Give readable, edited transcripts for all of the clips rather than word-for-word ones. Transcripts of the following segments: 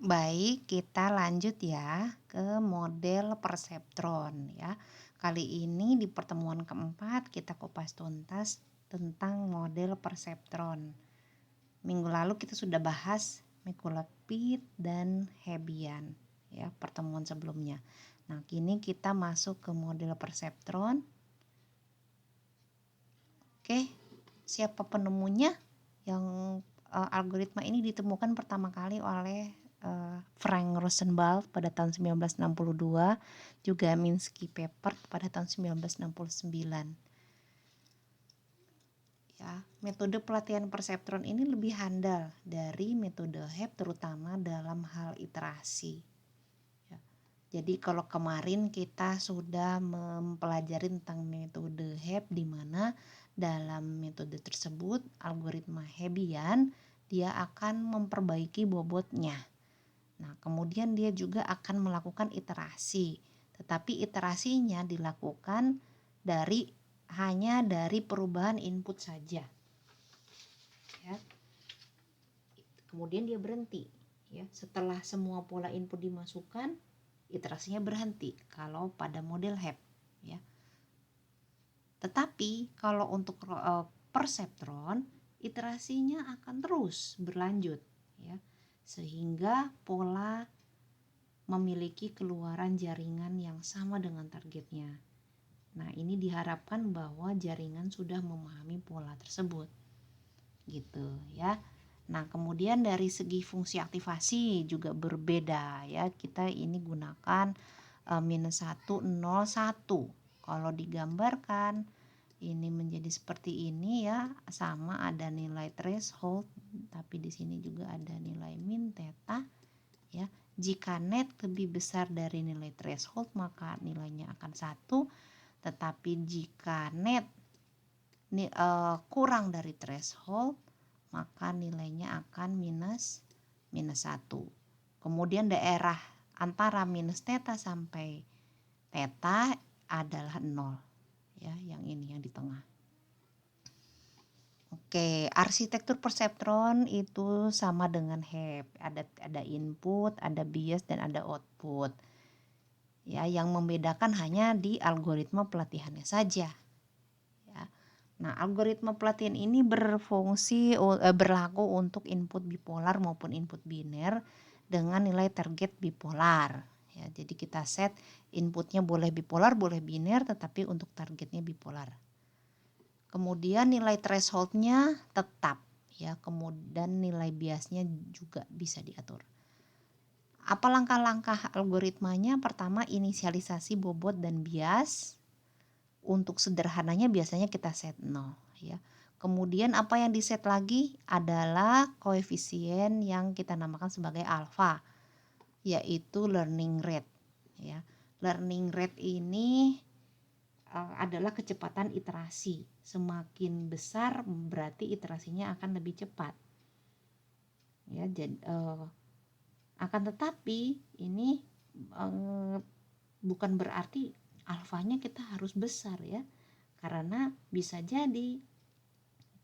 Baik, kita lanjut ya ke model perseptron ya. Kali ini di pertemuan keempat kita kupas tuntas tentang model perseptron. Minggu lalu kita sudah bahas Mikulepit dan Hebbian ya, pertemuan sebelumnya. Nah, kini kita masuk ke model perseptron. Oke, siapa penemunya? Yang algoritma ini ditemukan pertama kali oleh Frank Rosenblatt pada tahun 1962, juga Minsky Papert pada tahun 1969. Ya, metode pelatihan perseptron ini lebih handal dari metode HEP terutama dalam hal iterasi. Ya, jadi kalau kemarin kita sudah mempelajari tentang metode HEP di mana dalam metode tersebut algoritma Hebbian dia akan memperbaiki bobotnya. Nah, kemudian dia juga akan melakukan iterasi. Tetapi iterasinya dilakukan hanya dari perubahan input saja. Ya. Kemudian dia berhenti. Ya. Setelah semua pola input dimasukkan, iterasinya berhenti kalau pada model HEP. Ya. Tetapi kalau untuk perseptron, iterasinya akan terus berlanjut. Ya. Sehingga pola memiliki keluaran jaringan yang sama dengan targetnya. Nah, ini diharapkan bahwa jaringan sudah memahami pola tersebut. Gitu ya. Nah, kemudian dari segi fungsi aktivasi juga berbeda ya. Kita ini gunakan -1, 0, 1. Kalau digambarkan ini menjadi seperti ini ya, sama ada nilai threshold, tapi di sini juga ada nilai min theta ya. Jika net lebih besar dari nilai threshold maka nilainya akan 1, tetapi jika net kurang dari threshold maka nilainya akan minus 1. Kemudian daerah antara minus theta sampai theta adalah 0 ya, yang ini yang di tengah. Oke, arsitektur perseptron itu sama dengan HEP. Ada input, ada bias dan ada output. Ya, yang membedakan hanya di algoritma pelatihannya saja. Ya. Nah, algoritma pelatihan ini berlaku untuk input bipolar maupun input biner dengan nilai target bipolar. Ya, jadi kita set inputnya boleh bipolar, boleh biner, tetapi untuk targetnya bipolar. Kemudian nilai thresholdnya tetap, ya. Kemudian nilai biasnya juga bisa diatur. Apa langkah-langkah algoritmanya? Pertama, inisialisasi bobot dan bias. Untuk sederhananya biasanya kita set 0 ya. Kemudian apa yang diset lagi adalah koefisien yang kita namakan sebagai alfa, yaitu learning rate ya. Learning rate ini adalah kecepatan iterasi. Semakin besar berarti iterasinya akan lebih cepat. Ya, jadi akan tetapi ini bukan berarti alfanya kita harus besar ya. Karena bisa jadi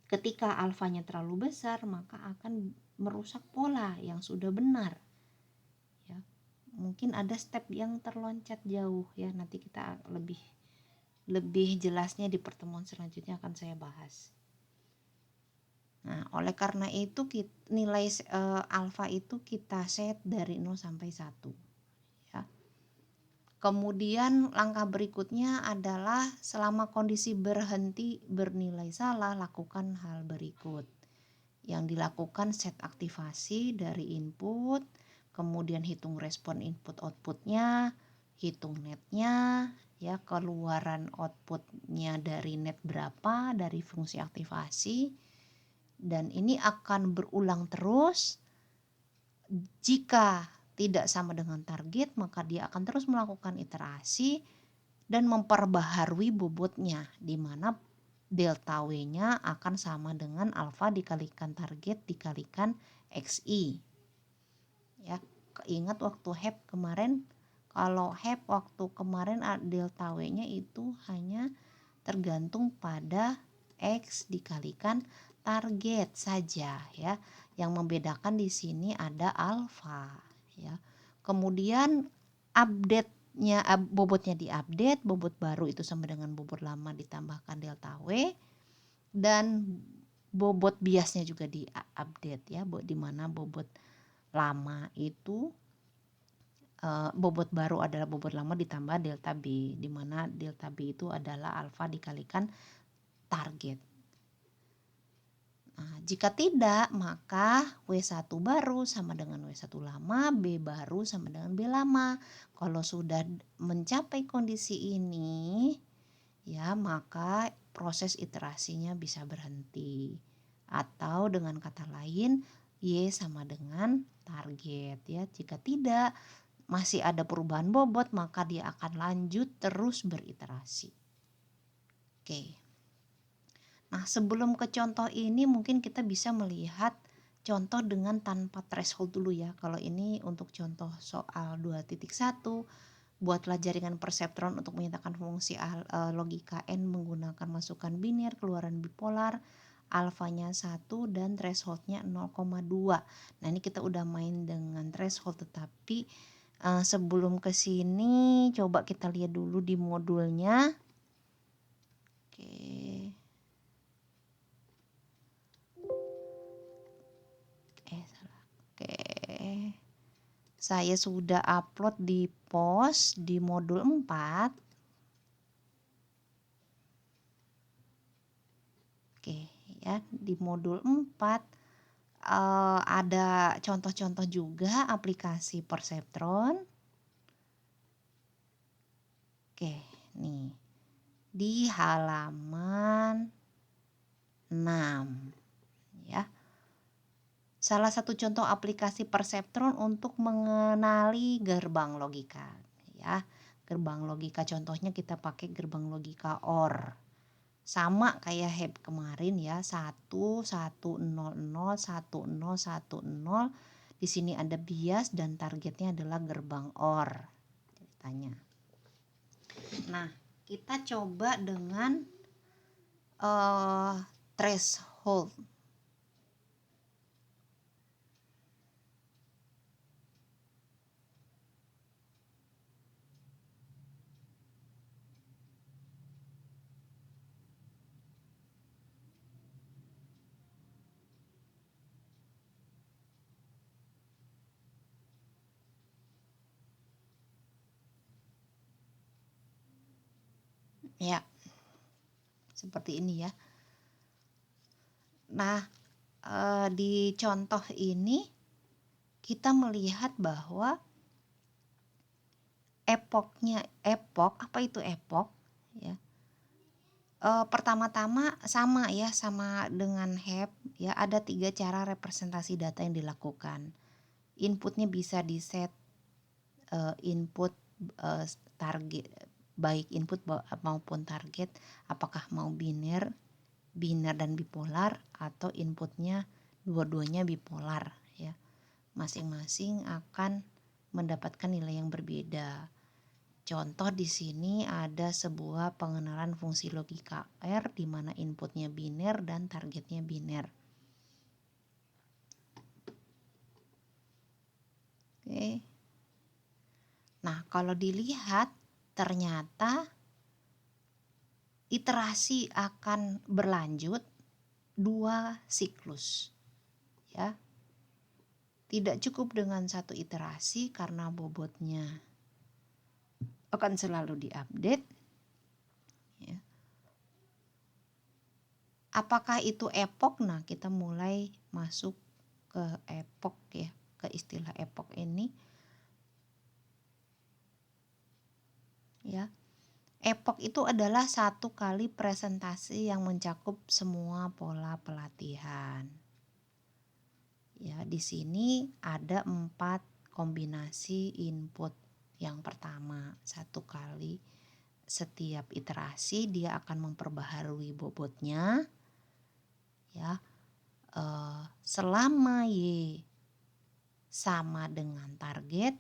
ketika alfanya terlalu besar maka akan merusak pola yang sudah benar. Ya. Mungkin ada step yang terloncat jauh ya. Nanti kita lebih jelasnya di pertemuan selanjutnya akan saya bahas. Nah, oleh karena itu nilai alfa itu kita set dari 0 sampai 1. Ya. Kemudian langkah berikutnya adalah selama kondisi berhenti bernilai salah, lakukan hal berikut. Yang dilakukan set aktivasi dari input, kemudian hitung respon input outputnya, hitung netnya, ya keluaran outputnya dari net berapa dari fungsi aktivasi, dan ini akan berulang terus. Jika tidak sama dengan target maka dia akan terus melakukan iterasi dan memperbaharui bobotnya, di mana delta W-nya akan sama dengan alfa dikalikan target dikalikan XI. Ya, ingat waktu HEP kemarin, kalau HEP waktu kemarin delta W-nya itu hanya tergantung pada X dikalikan target saja ya. Yang membedakan di sini ada alfa ya. Kemudian bobotnya diupdate, bobot baru itu sama dengan bobot lama ditambahkan delta W, dan bobot biasnya juga diupdate ya, di mana bobot lama itu bobot baru adalah bobot lama ditambah delta B, di mana delta B itu adalah alfa dikalikan target. Nah, jika tidak, maka W1 baru sama dengan W1 lama, B baru sama dengan B lama. Kalau sudah mencapai kondisi ini, ya maka proses iterasinya bisa berhenti. Atau dengan kata lain, Y sama dengan target ya. Jika tidak, masih ada perubahan bobot, maka dia akan lanjut terus beriterasi. Oke. Nah, sebelum ke contoh ini mungkin kita bisa melihat contoh dengan tanpa threshold dulu ya. Kalau ini untuk contoh soal 2.1, buatlah jaringan perseptron untuk menyatakan fungsi logika N menggunakan masukan biner, keluaran bipolar, alfanya 1 dan thresholdnya 0,2. Nah, ini kita udah main dengan threshold, tetapi sebelum ke sini coba kita lihat dulu di modulnya. Oke. Oke, saya sudah upload di post di modul 4. Oke ya, di modul 4 ada contoh-contoh juga aplikasi perseptron. Oke, nih di halaman 6 ya. Salah satu contoh aplikasi perseptron untuk mengenali gerbang logika ya. Gerbang logika contohnya kita pakai gerbang logika OR. Sama kayak HEP kemarin ya, 1 1 0 0 1 0 1 0. Di sini ada bias dan targetnya adalah gerbang OR ceritanya. Nah, kita coba dengan threshold. Ya, seperti ini ya. Nah, di contoh ini kita melihat bahwa epoch, apa itu epoch ya? Pertama-tama sama ya, sama dengan HEP ya, ada 3 cara representasi data yang dilakukan. Inputnya bisa di set input target, baik input maupun target, apakah mau biner dan bipolar, atau inputnya dua-duanya bipolar ya. Masing-masing akan mendapatkan nilai yang berbeda. Contoh di sini ada sebuah pengenalan fungsi logika R di mana inputnya biner dan targetnya biner. Oke. Nah, kalau dilihat ternyata iterasi akan berlanjut 2 siklus. Ya. Tidak cukup dengan 1 iterasi karena bobotnya akan selalu diupdate. Ya. Apakah itu epoch? Nah, kita mulai masuk ke epoch ya, ke istilah epoch ini. Ya. Epoch itu adalah 1 kali presentasi yang mencakup semua pola pelatihan. Ya, di sini ada 4 kombinasi input. Yang pertama, 1 kali setiap iterasi dia akan memperbaharui bobotnya. Ya, selama Y sama dengan target,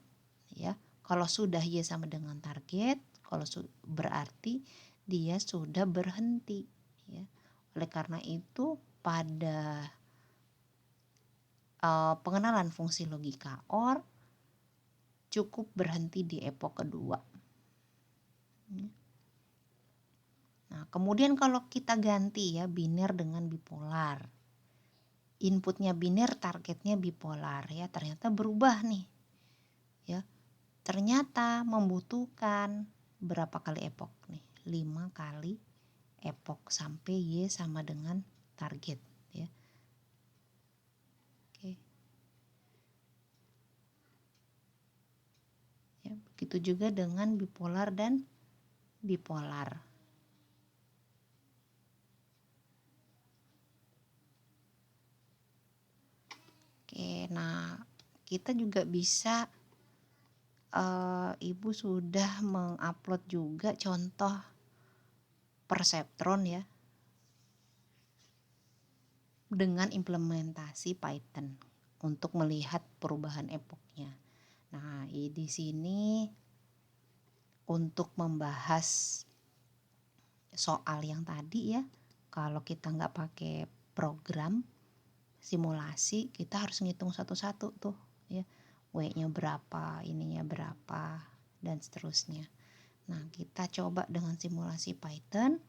ya. Kalau sudah Y sama dengan target, kalau berarti dia sudah berhenti, ya. Oleh karena itu pada pengenalan fungsi logika OR, cukup berhenti di epok kedua. Nah, kemudian kalau kita ganti ya biner dengan bipolar. Inputnya biner, targetnya bipolar ya, ternyata berubah nih. Ya. Ternyata membutuhkan berapa kali epok nih? 5 kali epok sampai Y sama dengan target ya. Oke. Ya, begitu juga dengan bipolar dan bipolar. Oke, nah kita juga bisa Ibu sudah mengupload juga contoh perseptron ya dengan implementasi Python untuk melihat perubahan epoknya. Nah, di sini untuk membahas soal yang tadi ya, kalau kita nggak pakai program simulasi, kita harus ngitung satu-satu tuh ya, W-nya berapa, ininya berapa, dan seterusnya. Nah, kita coba dengan simulasi Python.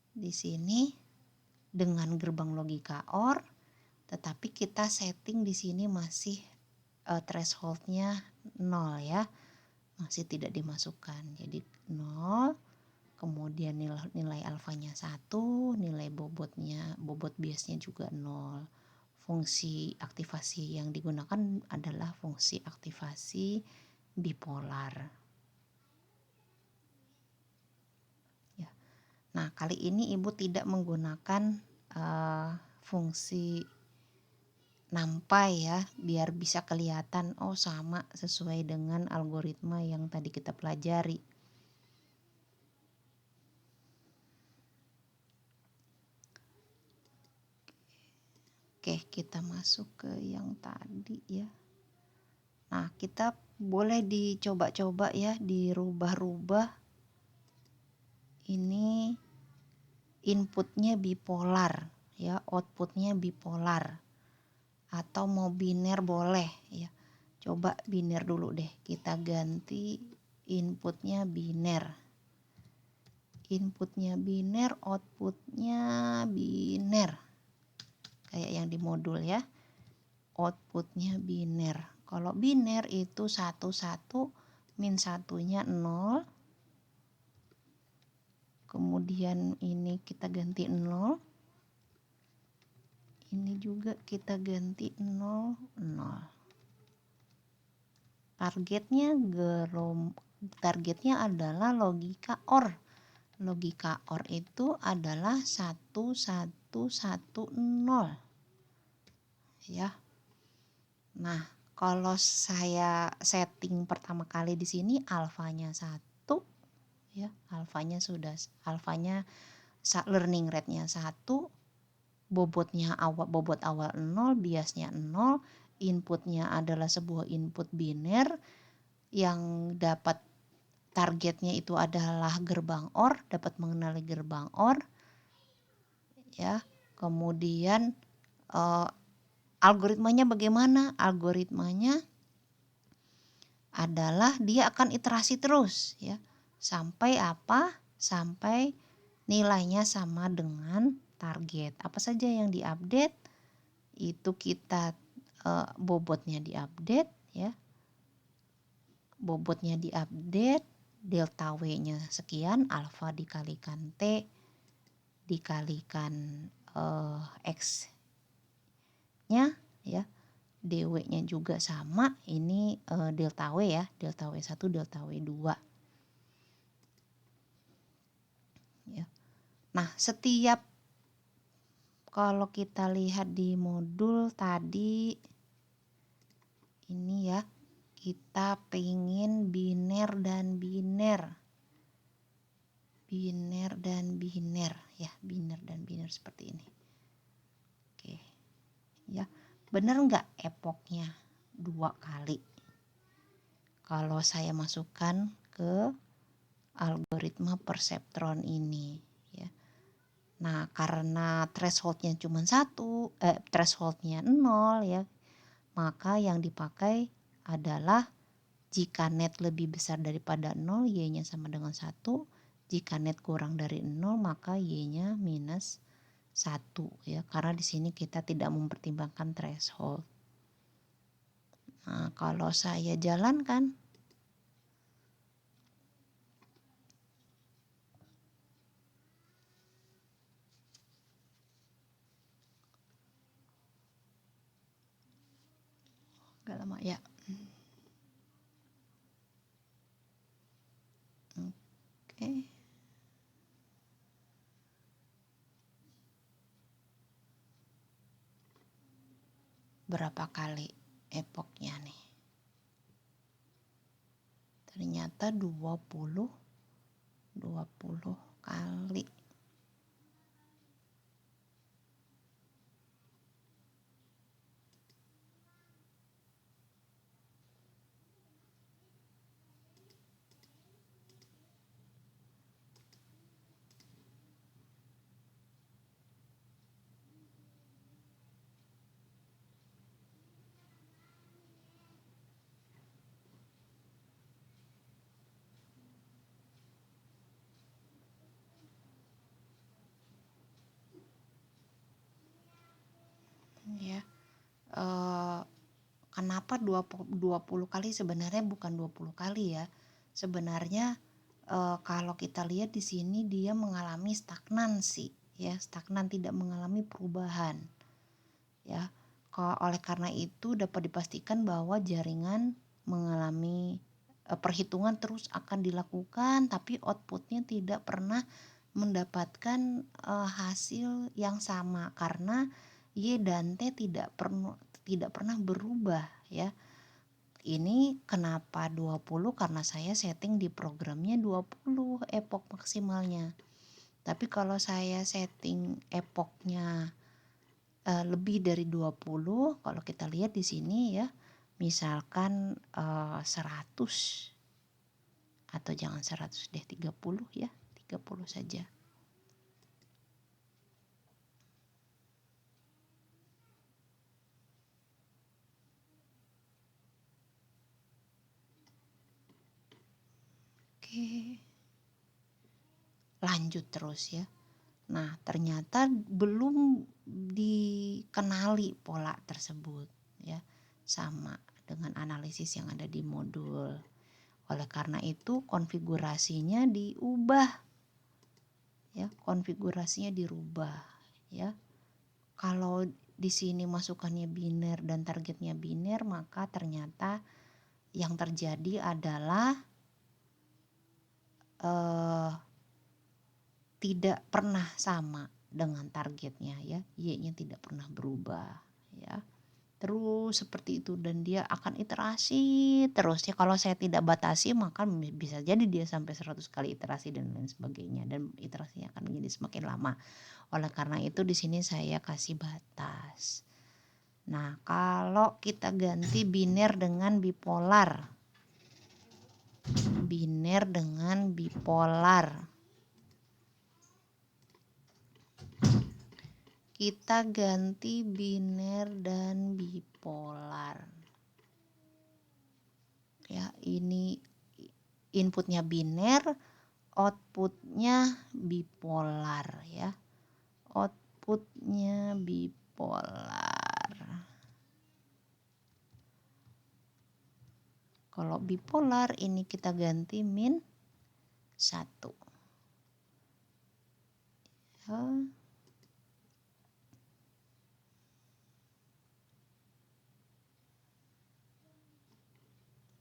Di sini dengan gerbang logika OR, tetapi kita setting di sini masih thresholdnya 0 ya, masih tidak dimasukkan. Jadi 0, kemudian nilai alfanya 1, nilai bobot biasnya juga 0. Fungsi aktivasi yang digunakan adalah fungsi aktivasi bipolar. Ya. Nah, kali ini Ibu tidak menggunakan fungsi NumPy ya, biar bisa kelihatan oh sama sesuai dengan algoritma yang tadi kita pelajari. Oke, kita masuk ke yang tadi ya. Nah, kita boleh dicoba-coba ya, dirubah-rubah. Ini inputnya bipolar ya, outputnya bipolar. Atau mau biner boleh ya. Coba biner dulu deh, kita ganti inputnya biner. Inputnya biner, outputnya biner. Kayak yang di modul ya, outputnya biner. Kalau biner itu 1, 1, min 1-nya 0. Kemudian ini kita ganti 0. Ini juga kita ganti 0, 0. Targetnya adalah logika OR. Logika OR itu adalah 1, 1, 1, 0. Ya. Nah, kalau saya setting pertama kali di sini alfanya 1 ya, alfanya learning rate-nya 1, bobot awal 0, biasnya 0, inputnya adalah sebuah input biner yang dapat targetnya itu adalah gerbang OR, dapat mengenali gerbang OR ya. Kemudian algoritmanya bagaimana? Algoritmanya adalah dia akan iterasi terus ya. Sampai apa? Sampai nilainya sama dengan target. Apa saja yang diupdate itu kita bobotnya diupdate ya. Bobotnya diupdate, delta W-nya sekian, alfa dikalikan T dikalikan X-nya ya. DW-nya juga sama, ini delta W ya, delta W1, delta W2. Ya. Nah, setiap kalau kita lihat di modul tadi ini ya, kita pengen biner dan biner. Biner dan biner ya, biner dan biner seperti ini. Oke. Ya. Benar nggak epoknya 2 kali? Kalau saya masukkan ke algoritma perseptron ini ya. Nah, karena thresholdnya cuma 1, thresholdnya 0 ya, maka yang dipakai adalah jika net lebih besar daripada 0, Y-nya sama dengan 1. Jika net kurang dari 0, maka Y-nya minus 1 ya. Karena di sini kita tidak mempertimbangkan threshold. Nah, kalau saya jalankan agak lama ya. Oke. Berapa kali epoknya nih? Ternyata 20 kali. Ya. Kenapa 20 kali? Sebenarnya bukan 20 kali ya. Sebenarnya kalau kita lihat di sini dia mengalami stagnansi ya, stagnan, tidak mengalami perubahan ya. Oleh karena itu dapat dipastikan bahwa jaringan mengalami perhitungan terus akan dilakukan, tapi outputnya tidak pernah mendapatkan hasil yang sama karena Y dan T tidak pernah berubah ya. Ini kenapa 20? Karena saya setting di programnya 20 epok maksimalnya. Tapi kalau saya setting epoknya lebih dari 20, kalau kita lihat di sini ya, misalkan 100 atau jangan 100 deh, 30 ya, 30 saja. Oke. Lanjut terus ya. Nah, ternyata belum dikenali pola tersebut ya, sama dengan analisis yang ada di modul. Oleh karena itu konfigurasinya diubah ya, konfigurasinya dirubah ya. Kalau di sini masukannya biner dan targetnya biner, maka ternyata yang terjadi adalah tidak pernah sama dengan targetnya ya, Y-nya tidak pernah berubah ya. Terus seperti itu, dan dia akan iterasi terus ya. Kalau saya tidak batasi maka bisa jadi dia sampai 100 kali iterasi dan lain sebagainya, dan iterasinya akan menjadi semakin lama. Oleh karena itu di sini saya kasih batas. Nah, kalau kita ganti biner dengan bipolar. Biner dengan bipolar. Kita ganti biner dan bipolar. Ya, ini inputnya biner, outputnya bipolar ya. Outputnya bipolar. Kalau bipolar ini kita ganti min 1. Ya.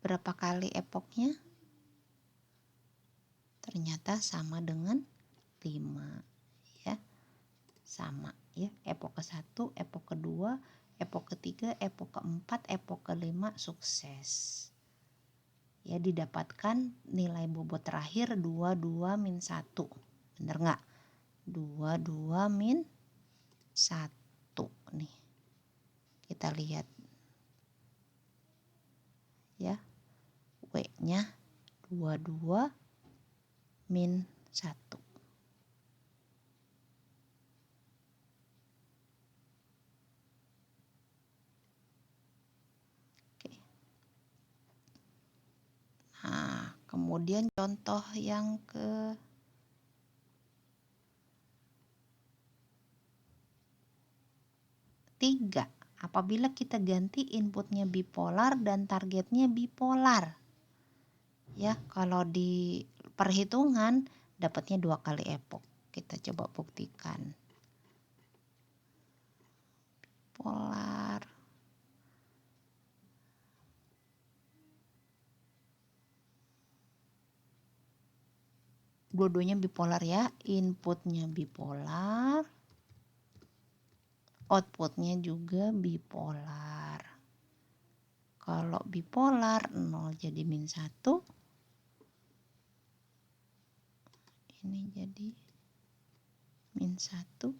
Berapa kali epoknya? Ternyata sama dengan 5 ya. Sama ya. Epok ke-1, epok ke-2, epok ke-3, epok ke-4, epok ke-5 sukses. Ya, didapatkan nilai bobot terakhir 22 min 1. Bener nggak? 22 min 1 nih. Kita lihat ya. W-nya 22 min 1. Oke. Kemudian contoh yang ketiga, apabila kita ganti inputnya bipolar dan targetnya bipolar. Ya, kalau di perhitungan dapatnya 2 kali epok. Kita coba buktikan. Polar. Dua-duanya bipolar ya, inputnya bipolar, outputnya juga bipolar. Kalau bipolar 0 jadi min 1, ini jadi min 1,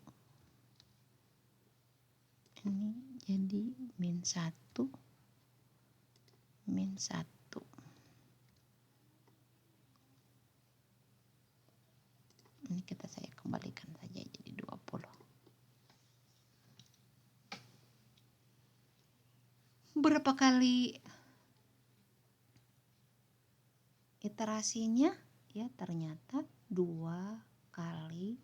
ini jadi min 1, min 1. Ini saya kembalikan saja jadi 20. Berapa kali iterasinya? Ya, ternyata 2 kali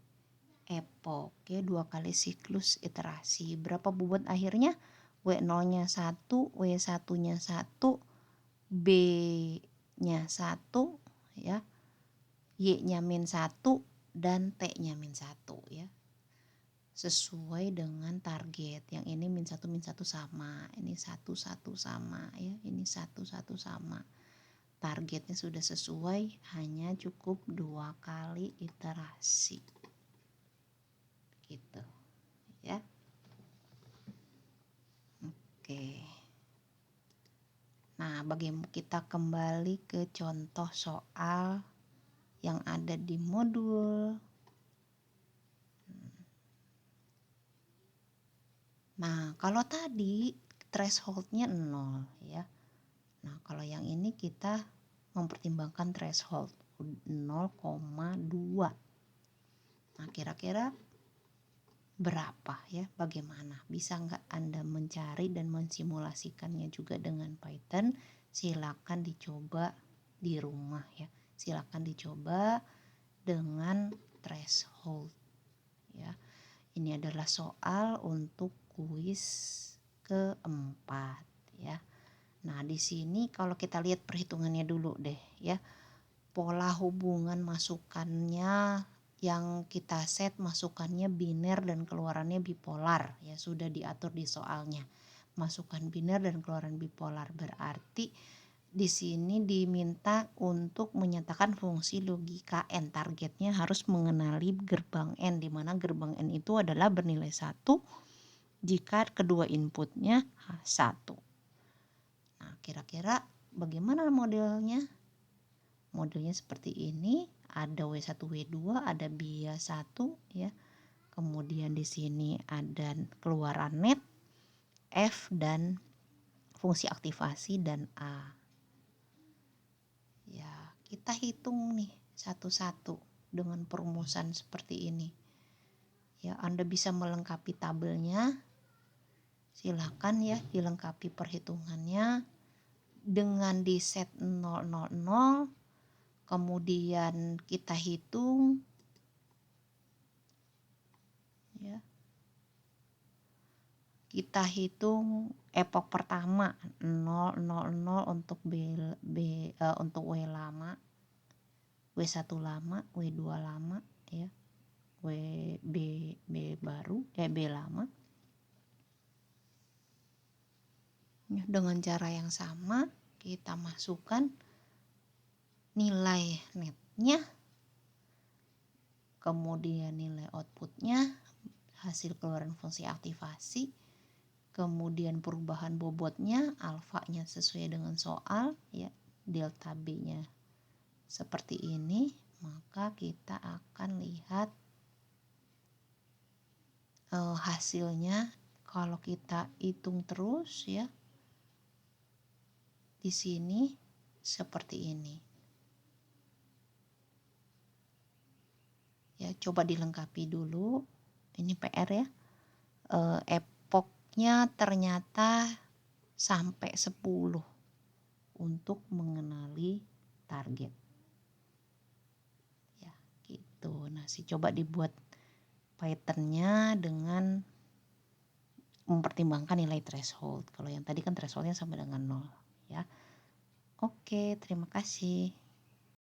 epok, ya, 2 kali siklus iterasi. Berapa bobot akhirnya? W0-nya 1, W1-nya 1, B-nya 1, ya, Y-nya min 1, dan T-nya min 1, ya. Sesuai dengan target. Yang ini min 1 sama, ini 1 sama, ya, ini 1 sama. Targetnya sudah sesuai, hanya cukup 2 kali iterasi. Gitu, ya. Oke. Nah, bagaimana kita kembali ke contoh soal yang ada di modul. Nah, kalau tadi thresholdnya 0, ya. Nah, kalau yang ini kita mempertimbangkan threshold 0,2. Nah, kira-kira berapa, ya? Bagaimana? Bisa nggak Anda mencari dan mensimulasikannya juga dengan Python? Silakan dicoba di rumah, ya. Silakan dicoba dengan threshold, ya. Ini adalah soal untuk kuis keempat, ya. Nah, di sini kalau kita lihat perhitungannya dulu deh, ya. Pola hubungan masukannya yang kita set, masukannya biner dan keluarannya bipolar, ya, sudah diatur di soalnya. Masukan biner dan keluaran bipolar berarti di sini diminta untuk menyatakan fungsi logika n. Targetnya harus mengenali gerbang n, di mana gerbang n itu adalah bernilai 1 jika kedua inputnya 1. Nah, kira-kira bagaimana modelnya? Modelnya seperti ini, ada W1, W2, ada bias 1, ya. Kemudian di sini ada keluaran net, F, dan fungsi aktivasi dan A. Ya, kita hitung nih satu-satu dengan perumusan seperti ini. Ya, Anda bisa melengkapi tabelnya. Silakan, ya, dilengkapi perhitungannya dengan di set 000. Kemudian kita hitung, ya. Kita hitung epok pertama 000 untuk untuk W lama, W1 lama, W2 lama, ya. B baru, B lama. Ya, dengan cara yang sama kita masukkan nilai netnya, kemudian nilai outputnya, hasil keluaran fungsi aktivasi, kemudian perubahan bobotnya, alfanya sesuai dengan soal, ya, delta B-nya seperti ini. Maka kita akan lihat hasilnya. Kalau kita hitung terus, ya, di sini seperti ini. Ya, coba dilengkapi dulu. Ini PR, ya. Epoknya ternyata sampai 10 untuk mengenali target. gitu. Nah, coba dibuat patternnya dengan mempertimbangkan nilai threshold. Kalau yang tadi kan thresholdnya sama dengan 0 ya. Oke, terima kasih.